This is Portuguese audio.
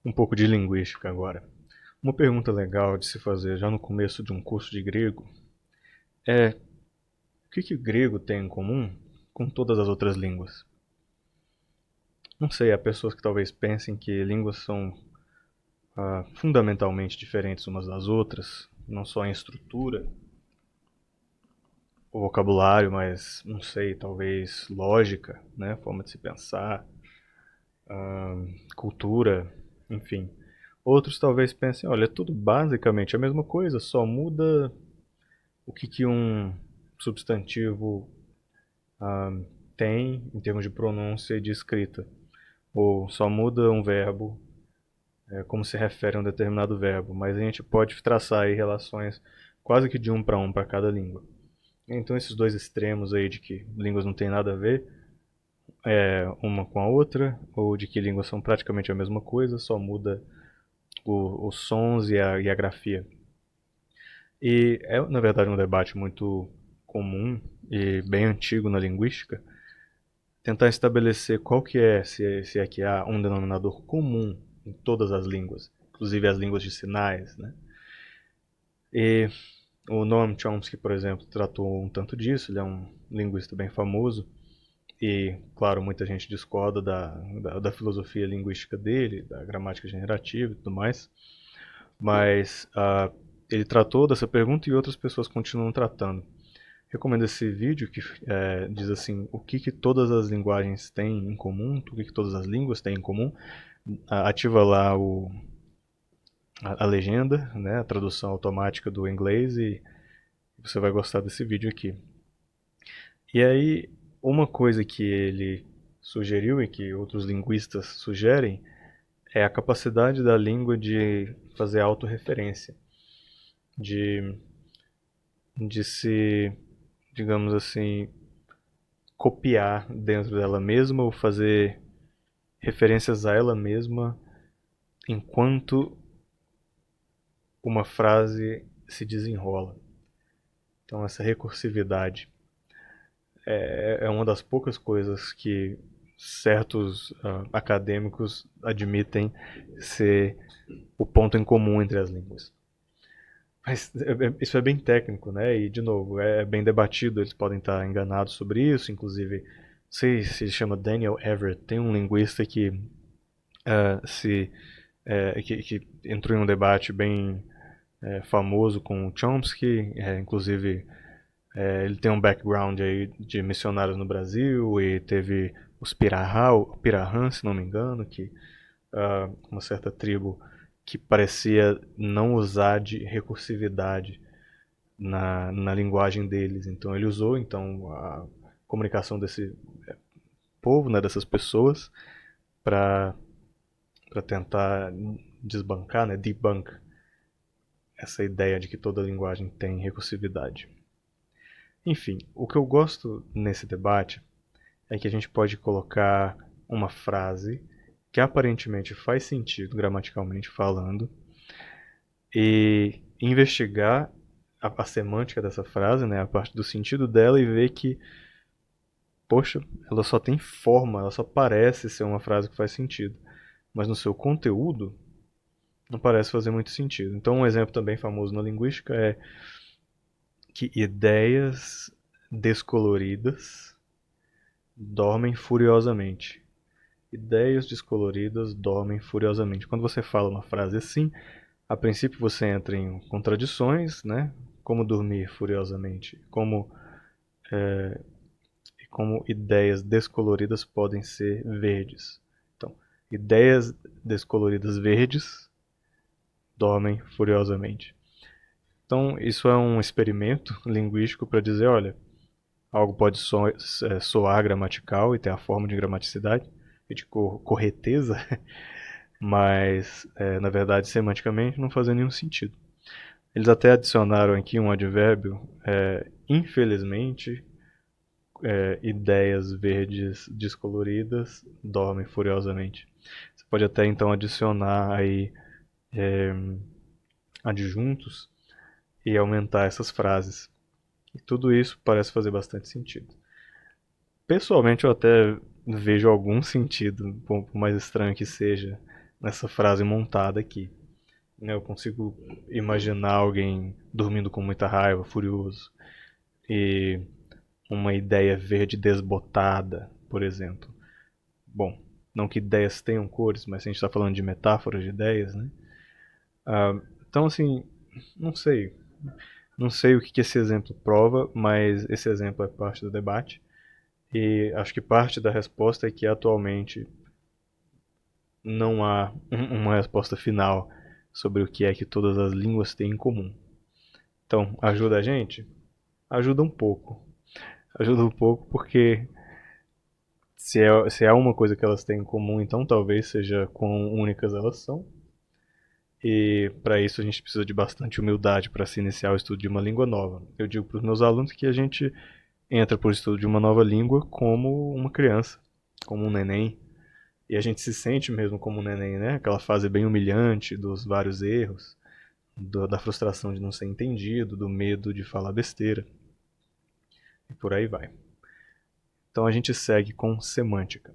Um pouco de linguística agora. Uma pergunta legal de se fazer já no começo de um curso de grego é o que o grego tem em comum com todas as outras línguas? Não sei, há pessoas que talvez pensem que línguas são fundamentalmente diferentes umas das outras, não só em estrutura, o vocabulário, mas não sei, talvez lógica, né, forma de se pensar, cultura, enfim. Outros talvez pensem, olha, é tudo basicamente a mesma coisa, só muda o que um substantivo tem em termos de pronúncia e de escrita. Ou só muda um verbo, como se refere a um determinado verbo, mas a gente pode traçar aí relações quase que de um para cada língua. Então esses dois extremos aí de que línguas não têm nada a ver uma com a outra, ou de que línguas são praticamente a mesma coisa, só muda os sons e a grafia. E é, na verdade, um debate muito comum e bem antigo na linguística, tentar estabelecer qual que é, se é que há um denominador comum em todas as línguas, inclusive as línguas de sinais, né? E o Noam Chomsky, por exemplo, tratou um tanto disso, ele é um linguista bem famoso, e, claro, muita gente discorda da filosofia linguística dele, da gramática generativa e tudo mais, mas ele tratou dessa pergunta e outras pessoas continuam tratando. Recomendo esse vídeo que diz assim, o que todas as linguagens têm em comum, o que todas as línguas têm em comum. Ativa lá a legenda, né, a tradução automática do inglês e você vai gostar desse vídeo aqui. E aí, uma coisa que ele sugeriu e que outros linguistas sugerem é a capacidade da língua de fazer autorreferência, de, de se, digamos assim, copiar dentro dela mesma ou fazer referências a ela mesma enquanto uma frase se desenrola. Então, essa recursividade é uma das poucas coisas que certos acadêmicos admitem ser o ponto em comum entre as línguas. Mas isso é bem técnico, né? E, de novo, é bem debatido, eles podem estar enganados sobre isso. Inclusive, não sei se ele chama Daniel Everett, tem um linguista que, que entrou em um debate bem famoso com o Chomsky, inclusive ele tem um background aí de missionários no Brasil e teve os Pirahã, se não me engano, que uma certa tribo que parecia não usar de recursividade na linguagem deles. Então ele usou então a comunicação desse povo, né, dessas pessoas, para tentar desbancar, né, debunk essa ideia de que toda linguagem tem recursividade. Enfim, o que eu gosto nesse debate é que a gente pode colocar uma frase que aparentemente faz sentido gramaticalmente falando e investigar a semântica dessa frase, né, a parte do sentido dela e ver que, poxa, ela só tem forma, ela só parece ser uma frase que faz sentido, mas no seu conteúdo não parece fazer muito sentido. Então, um exemplo também famoso na linguística é que ideias descoloridas dormem furiosamente. Ideias descoloridas dormem furiosamente. Quando você fala uma frase assim, a princípio você entra em contradições, né? Como dormir furiosamente, como ideias descoloridas podem ser verdes. Então, ideias descoloridas verdes dormem furiosamente. Então, isso é um experimento linguístico para dizer, olha, algo pode soar gramatical e ter a forma de gramaticidade e de correteza, mas na verdade semanticamente não fazia nenhum sentido. Eles até adicionaram aqui um advérbio, infelizmente, ideias verdes descoloridas dormem furiosamente. Você pode até então adicionar aí adjuntos e aumentar essas frases. E tudo isso parece fazer bastante sentido. Pessoalmente eu até vejo algum sentido, por mais estranho que seja, nessa frase montada aqui. Eu consigo imaginar alguém dormindo com muita raiva, furioso, e uma ideia verde desbotada, por exemplo. Bom, não que ideias tenham cores, mas a gente está falando de metáforas de ideias, né? Então, assim, não sei. Não sei o que esse exemplo prova, mas esse exemplo é parte do debate. E acho que parte da resposta é que atualmente não há uma resposta final sobre o que é que todas as línguas têm em comum. Então, ajuda a gente? Ajuda um pouco. Ajuda um pouco porque se é uma coisa que elas têm em comum, então talvez seja quão únicas elas são. E para isso a gente precisa de bastante humildade para se iniciar o estudo de uma língua nova. Eu digo para os meus alunos que a gente entra para o estudo de uma nova língua como uma criança, como um neném. E a gente se sente mesmo como um neném, né? Aquela fase bem humilhante dos vários erros, da frustração de não ser entendido, do medo de falar besteira. E por aí vai. Então a gente segue com semântica.